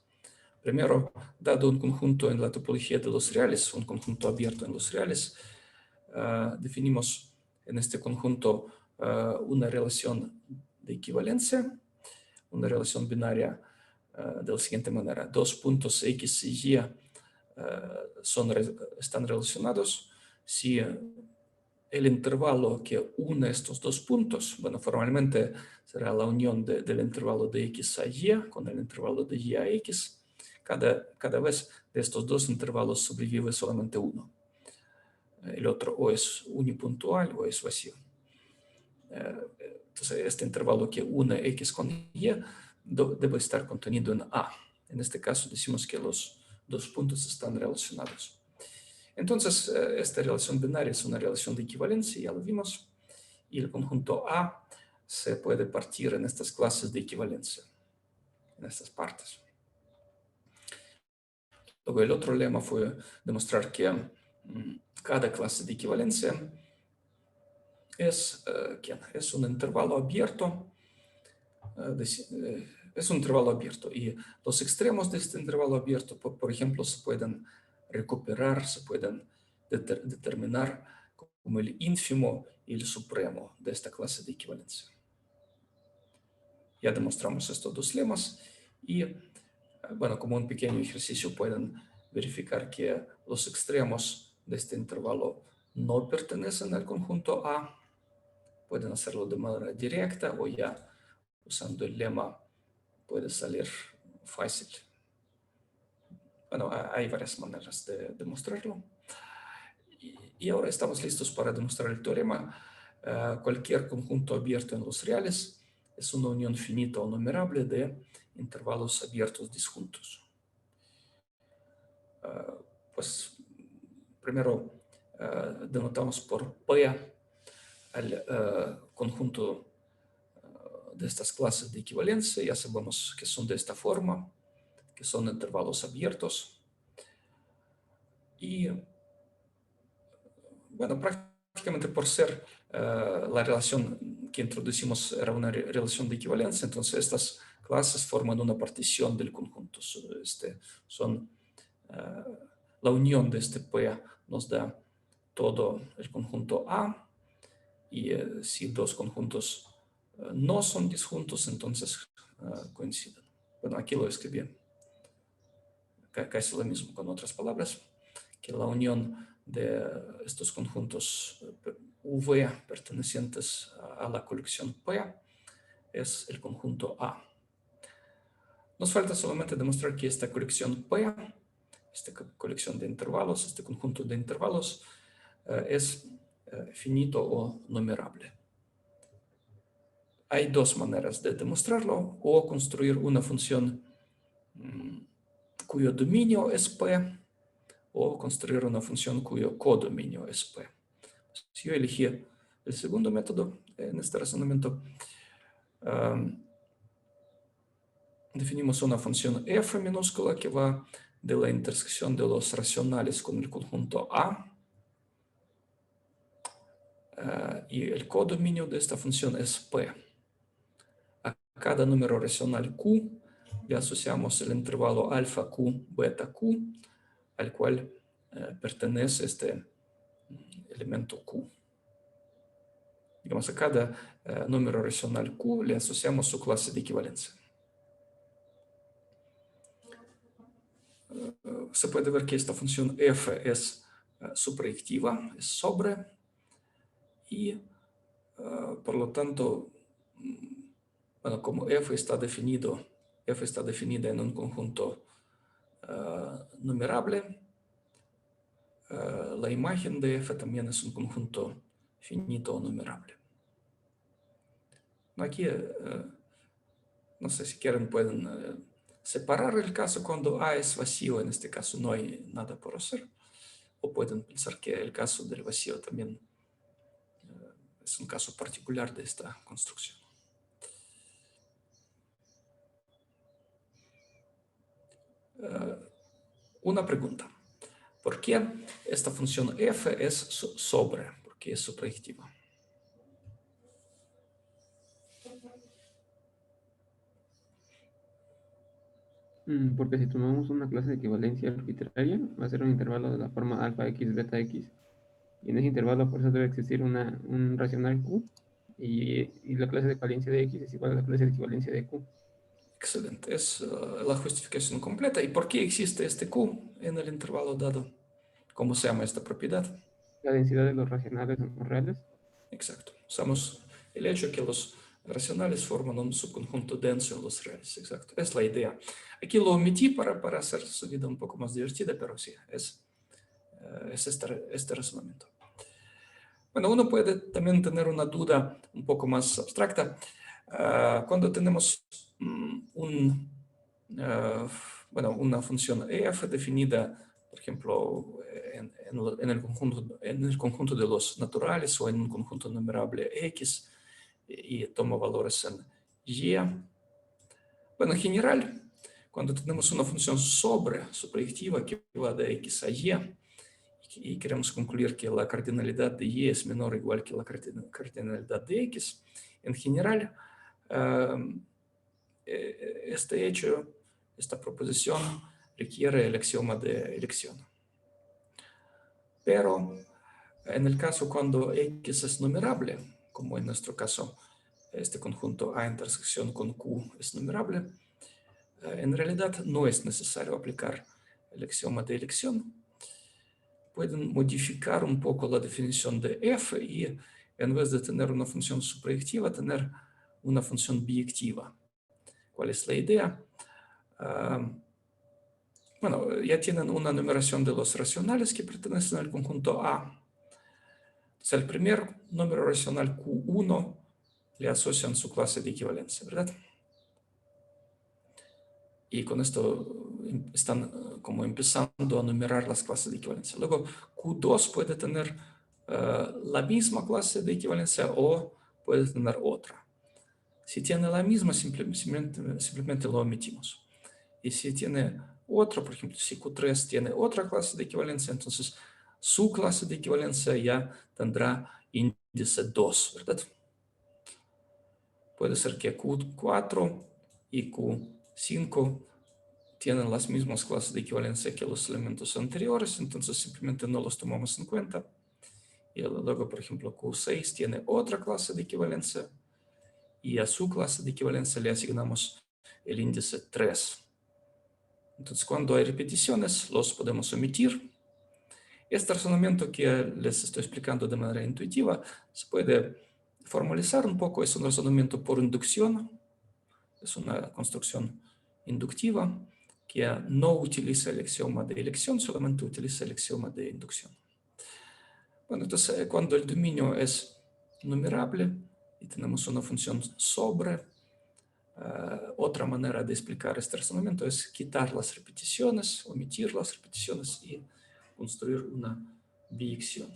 Primero, dado un conjunto en la topología de los reales, un conjunto abierto en los reales, definimos en este conjunto una relación de equivalencia, una relación binaria de la siguiente manera. Dos puntos X y Y están relacionados si el intervalo que une estos dos puntos, bueno, formalmente será la unión del intervalo de X a Y con el intervalo de Y a X. Cada vez de estos dos intervalos sobrevive solamente uno. El otro o es unipuntual o es vacío. Entonces, este intervalo que une X con Y debe estar contenido en A. En este caso decimos que los dos puntos están relacionados. Entonces, esta relación binaria es una relación de equivalencia, ya lo vimos, y el conjunto A se puede partir en estas clases de equivalencia, en estas partes. Luego, el otro lema fue demostrar que cada clase de equivalencia es un intervalo abierto, es un intervalo abierto, y los extremos de este intervalo abierto, por ejemplo, se pueden recuperar, se pueden determinar como el ínfimo y el supremo de esta clase de equivalencia. Ya demostramos estos dos lemas y, bueno, como un pequeño ejercicio pueden verificar que los extremos de este intervalo no pertenecen al conjunto A. Pueden hacerlo de manera directa o ya usando el lema puede salir fácil. Bueno, hay varias maneras de demostrarlo. Y ahora estamos listos para demostrar el teorema. Cualquier conjunto abierto en los reales es una unión finita o numerable de intervalos abiertos disjuntos. Pues primero denotamos por P al conjunto de estas clases de equivalencia. Ya sabemos que son de esta forma, que son intervalos abiertos. Y bueno, prácticamente por ser la relación que introducimos era una relación de equivalencia, entonces estas clases forman una partición del conjunto. La unión de este P nos da todo el conjunto A, y si dos conjuntos no son disjuntos, entonces coinciden. Bueno, aquí lo escribí casi lo mismo con otras palabras, que la unión de estos conjuntos V pertenecientes a la colección P es el conjunto A. Nos falta solamente demostrar que esta colección P, esta colección de intervalos, este conjunto de intervalos, es finito o numerable. Hay dos maneras de demostrarlo: o construir una función cuyo dominio es P, o construir una función cuyo codominio es P. Si yo elegí el segundo método en este razonamiento, definimos una función f minúscula que va de la intersección de los racionales con el conjunto A, y el codominio de esta función es P. A cada número racional Q le asociamos el intervalo alfa Q, beta Q, al cual pertenece este elemento Q. Digamos, a cada número racional Q le asociamos su clase de equivalencia. Se puede ver que esta función f es supraactiva, es sobre, y por lo tanto, bueno, como f está definida en un conjunto numerable, la imagen de f también es un conjunto finito o numerable. Aquí, no sé si quieren, pueden separar el caso cuando A es vacío. En este caso no hay nada por hacer. O pueden pensar que el caso del vacío también es un caso particular de esta construcción. Una pregunta. ¿Por qué esta función f es sobre? ¿Por qué es supraactiva? Porque si tomamos una clase de equivalencia arbitraria, va a ser un intervalo de la forma alfa x, beta x, Y en ese intervalo, por eso debe existir un racional Q. Y la clase de equivalencia de X es igual a la clase de equivalencia de Q. Excelente, es la justificación completa. ¿Y por qué existe este Q en el intervalo dado? ¿Cómo se llama esta propiedad? La densidad de los racionales en los reales. Exacto. Usamos el hecho que los racionales forman un subconjunto denso en los reales. Exacto. Es la idea. Aquí lo omití para hacer su vida un poco más divertida, pero sí, es este razonamiento. Bueno, uno puede también tener una duda un poco más abstracta. Cuando tenemos una función f definida, por ejemplo, en el conjunto de los naturales o en un conjunto numerable x y toma valores en y. Bueno, en general, cuando tenemos una función sobreactiva que va de x a y queremos concluir que la cardinalidad de y es menor o igual que la cardinalidad de x, en general, este hecho, esta proposición requiere el axioma de elección. Pero en el caso cuando x es numerable, como en nuestro caso este conjunto A intersección con Q es numerable, en realidad no es necesario aplicar el axioma de elección. Pueden modificar un poco la definición de f y en vez de tener una función suprayectiva, tener una función biyectiva. ¿Cuál es la idea? Bueno, ya tienen una numeración de los racionales que pertenecen al conjunto A. Entonces, el primer número racional Q1 le asocian su clase de equivalencia, ¿verdad? Y con esto están como empezando a numerar las clases de equivalencia. Luego, Q2 puede tener la misma clase de equivalencia o puede tener otra. Si tiene la misma, simplemente lo omitimos. Y si tiene otra, por ejemplo, si Q3 tiene otra clase de equivalencia, entonces su clase de equivalencia ya tendrá índice 2, ¿verdad? Puede ser que Q4 y Q5 tienen las mismas clases de equivalencia que los elementos anteriores, entonces simplemente no los tomamos en cuenta. Y luego, por ejemplo, Q6 tiene otra clase de equivalencia y a su clase de equivalencia le asignamos el índice 3. Entonces, cuando hay repeticiones, los podemos omitir. Este razonamiento que les estoy explicando de manera intuitiva se puede formalizar un poco. Es un razonamiento por inducción. Es una construcción inductiva que no utiliza el axioma de elección, solamente utiliza el axioma de inducción. Bueno, entonces, cuando el dominio es numerable y tenemos una función sobre, otra manera de explicar este razonamiento es quitar las repeticiones, omitir las repeticiones y construir una biyección.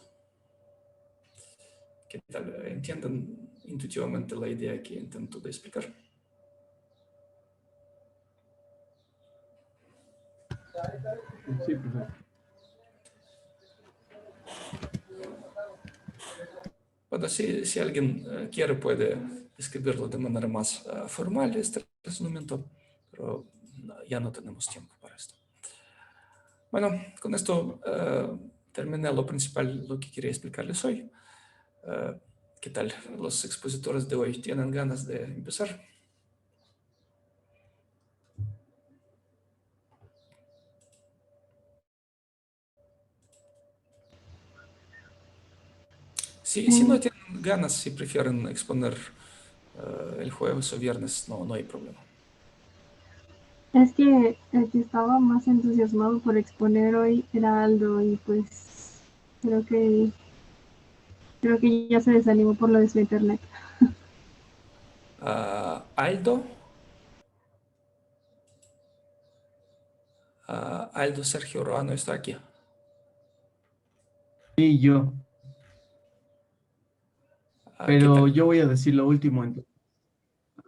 ¿Qué tal? ¿Entienden intuitivamente la idea que intento de explicar? Sí, profesor. Bueno, si alguien quiere puede escribirlo de manera más formal, este razonamiento, pero ya no tenemos tiempo para esto. Bueno, con esto terminé lo principal, lo que quería explicarles hoy. ¿Qué tal? ¿Los expositores de hoy tienen ganas de empezar? Si no tienen ganas, si prefieren exponer el jueves o viernes, no hay problema. Es que el que estaba más entusiasmado por exponer hoy era Aldo y pues creo que ya se desanimó por lo de su internet. Aldo. Aldo Sergio Roano está aquí. Sí, yo. ¿Qué Pero tal? yo voy a decir lo último. Entonces,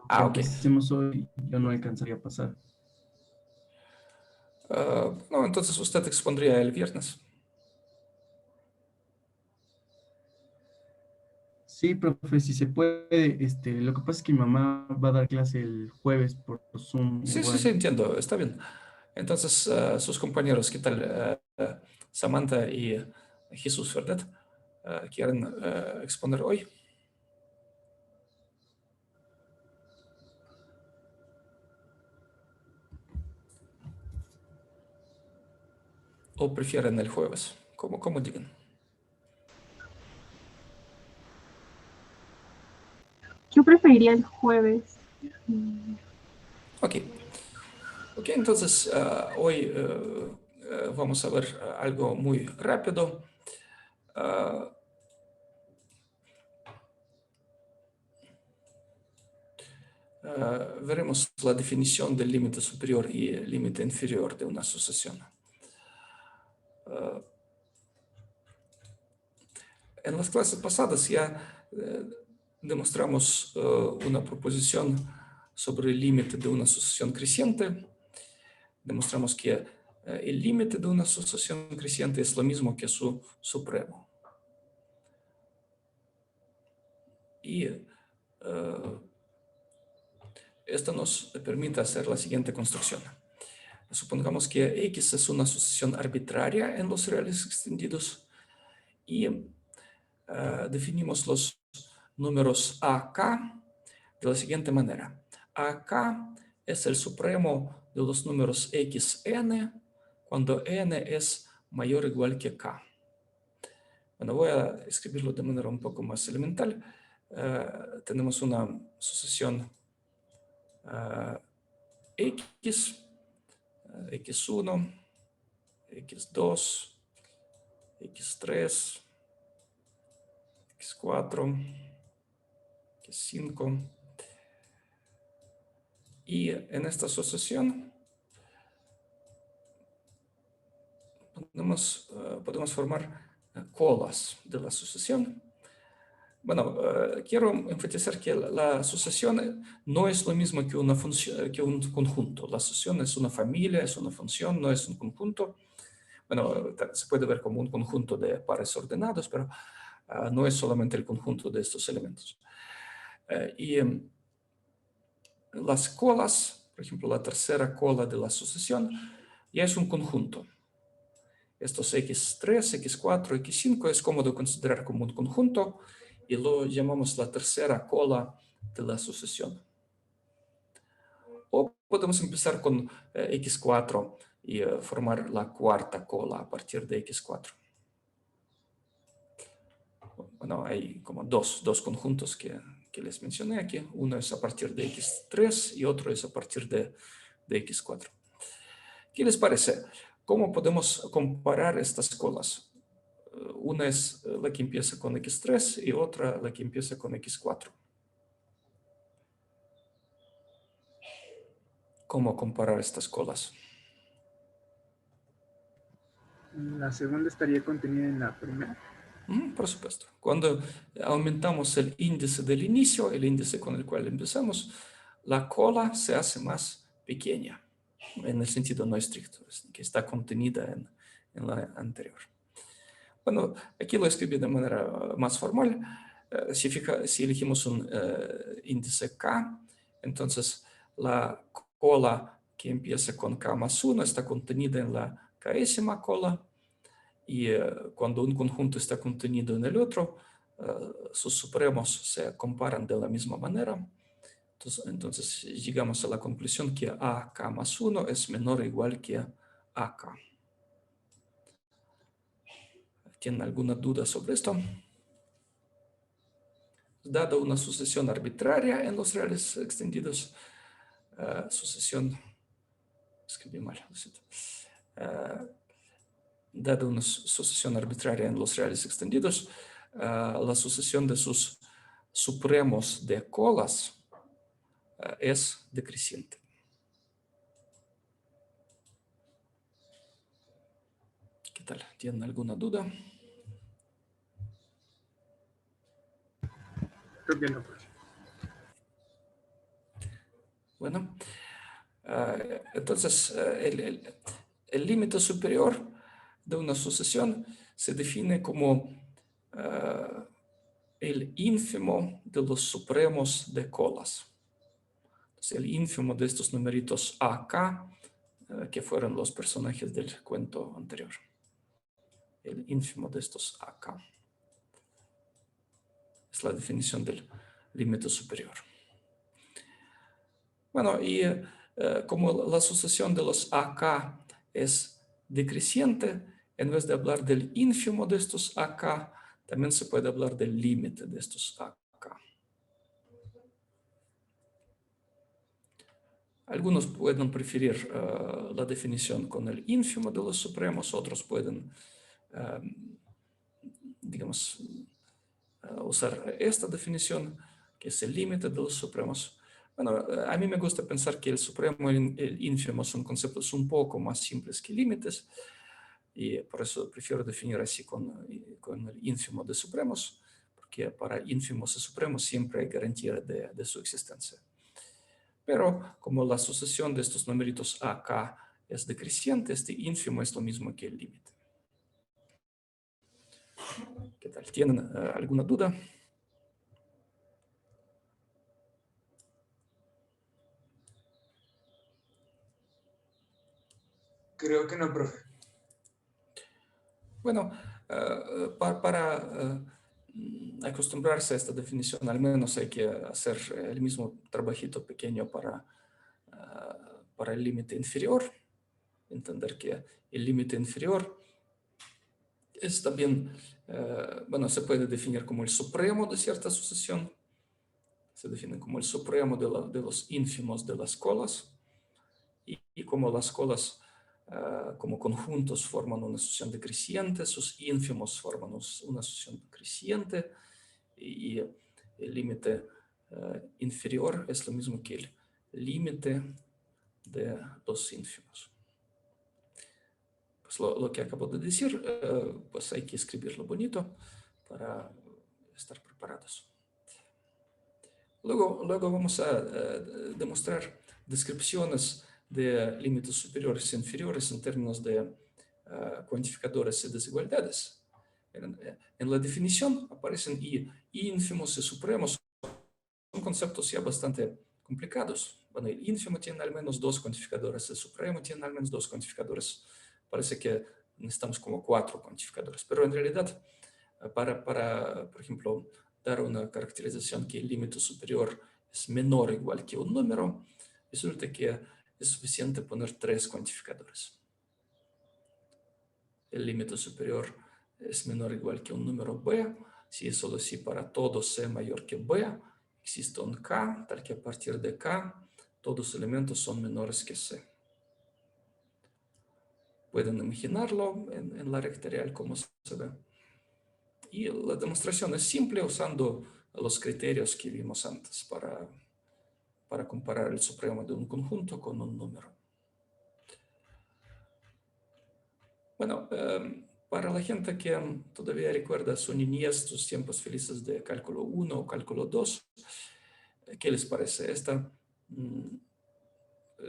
lo Ok. que hacemos hoy, yo no alcanzaría a pasar. No, entonces usted expondría el viernes. Sí, profe, si se puede, lo que pasa es que mi mamá va a dar clase el jueves por Zoom Sí, igual. entiendo, está bien. Entonces, sus compañeros, ¿qué tal? Samantha y Jesús, ¿verdad? quieren exponer hoy. ¿O prefieren el jueves? Como digan. Yo preferiría el jueves. Ok, entonces hoy vamos a ver algo muy rápido. Veremos la definición del límite superior y el límite inferior de una asociación. En las clases pasadas ya demostramos una proposición sobre el límite de una asociación creciente. Demostramos que el límite de una asociación creciente es lo mismo que su supremo. Y esto nos permite hacer la siguiente construcción. Supongamos que X es una asociación arbitraria en los reales extendidos y definimos los números AK de la siguiente manera. AK es el supremo de los números xn cuando n es mayor o igual que k. Bueno, voy a escribirlo de manera un poco más elemental. Tenemos una asociación X, X1, X2, X3, X4, X5. Y en esta asociación podemos formar colas de la asociación. Bueno, quiero enfatizar que la asociación no es lo mismo que una función, que un conjunto. La asociación es una familia, es una función, no es un conjunto. Bueno, se puede ver como un conjunto de pares ordenados, pero no es solamente el conjunto de estos elementos. Y las colas, por ejemplo, la tercera cola de la asociación, ya es un conjunto. Estos X3, X4, X5 es cómodo considerar como un conjunto y lo llamamos la tercera cola de la asociación. O podemos empezar con X4 y formar la cuarta cola a partir de X4. Bueno, hay como dos conjuntos que les mencioné aquí. Uno es a partir de X3 y otro es a partir de X4. ¿Qué les parece? ¿Cómo podemos comparar estas colas? Una es la que empieza con X3 y otra la que empieza con X4. ¿Cómo comparar estas colas? La segunda estaría contenida en la primera. Por supuesto. Cuando aumentamos el índice del inicio, el índice con el cual empezamos, la cola se hace más pequeña, en el sentido no estricto, que está contenida en la anterior. Bueno, aquí lo escribí de manera más formal. Si elegimos un índice K, entonces la cola que empieza con K más 1 está contenida en la késima cola. Y cuando un conjunto está contenido en el otro, sus supremos se comparan de la misma manera. Entonces llegamos a la conclusión que AK más 1 es menor o igual que AK. ¿Tienen alguna duda sobre esto? Dada una sucesión arbitraria en los reales extendidos, escribí mal, lo siento. Dada una sucesión arbitraria en los reales extendidos, la sucesión de sus supremos de colas es decreciente. ¿Qué tal? ¿Tienen alguna duda? Creo que no, profe. Bueno, entonces el límite superior de una sucesión se define como el ínfimo de los supremos de colas. Entonces, el ínfimo de estos numeritos AK, que fueron los personajes del cuento anterior. El ínfimo de estos AK. es la definición del límite superior. Bueno, y como la sucesión de los AK es decreciente, en vez de hablar del ínfimo de estos AK, también se puede hablar del límite de estos AK. Algunos pueden preferir la definición con el ínfimo de los supremos, otros pueden, digamos, usar esta definición, que es el límite de los supremos. Bueno, a mí me gusta pensar que el supremo y el ínfimo son conceptos un poco más simples que límites, y por eso prefiero definir así con el ínfimo de supremos, porque para ínfimos y supremos siempre hay garantía de su existencia. Pero como la sucesión de estos numeritos AK es decreciente, este ínfimo es lo mismo que el límite. ¿Qué tal? ¿Tienen alguna duda? Creo que no, profe. Bueno, para acostumbrarse a esta definición, al menos hay que hacer el mismo trabajito pequeño para el límite inferior. Entender que el límite inferior es también, bueno, se puede definir como el supremo de cierta sucesión. Se define como el supremo de los ínfimos de las colas. Y como las colas como conjuntos forman una sucesión decreciente, sus ínfimos forman una sucesión creciente, y el límite inferior es lo mismo que el límite de los ínfimos. Pues lo que acabo de decir, pues hay que escribirlo bonito para estar preparados. Luego vamos a demostrar descripciones de límites superiores e inferiores en términos de cuantificadores y desigualdades. En la definición aparecen ínfimos y supremos. Son conceptos ya bastante complicados. Bueno, el ínfimo tiene al menos 2 cuantificadores, el supremo tiene al menos 2 cuantificadores. Parece que necesitamos como 4 cuantificadores, pero en realidad para, por ejemplo, dar una caracterización que el límite superior es menor o igual que un número, resulta que es suficiente poner 3 cuantificadores. El límite superior es menor o igual que un número b, si y solo si para todo c mayor que b, existe un k, tal que a partir de k, todos los elementos son menores que c. Pueden imaginarlo en la recta real como se ve. Y la demostración es simple usando los criterios que vimos antes para comparar el supremo de un conjunto con un número. Bueno, para la gente que todavía recuerda su niñez, sus tiempos felices de cálculo 1 o cálculo 2, ¿qué les parece? Esta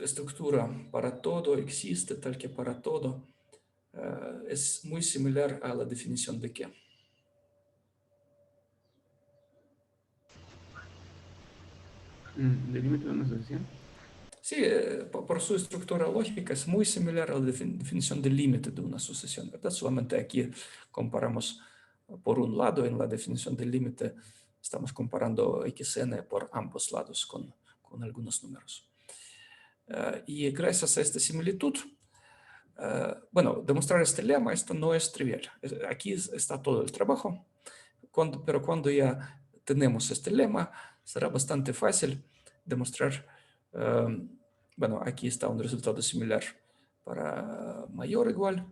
estructura para todo existe, tal que para todo, es muy similar a la definición de qué. ¿Del límite de una sucesión? Sí, por su estructura lógica es muy similar a la definición del límite de una sucesión, ¿verdad? Solamente aquí comparamos por un lado, en la definición del límite estamos comparando xn por ambos lados con algunos números. Y gracias a esta similitud, bueno, demostrar este lema, esto no es trivial. Aquí está todo el trabajo, pero cuando ya tenemos este lema, será bastante fácil demostrar. Bueno, aquí está un resultado similar para mayor o igual.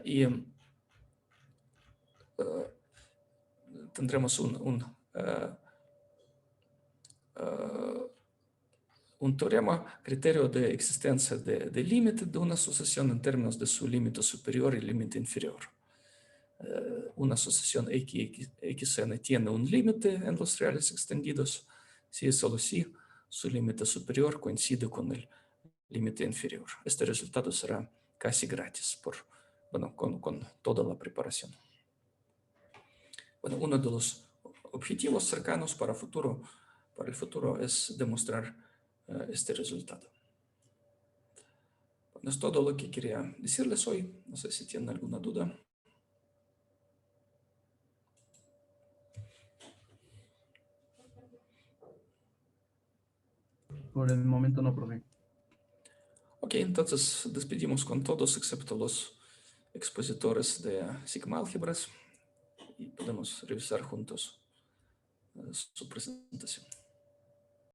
Y tendremos un teorema, criterio de existencia de límite de una sucesión en términos de su límite superior y límite inferior. Una sucesión xn tiene un límite en los reales extendidos si y solo si su límite superior coincide con el límite inferior. Este resultado será casi gratis con toda la preparación. Bueno, uno de los objetivos cercanos para el futuro es demostrar este resultado. Bueno, es todo lo que quería decirles hoy. No sé si tienen alguna duda. Por el momento no, profe. Ok, entonces despedimos con todos excepto los expositores de Sigma Álgebras y podemos revisar juntos su presentación.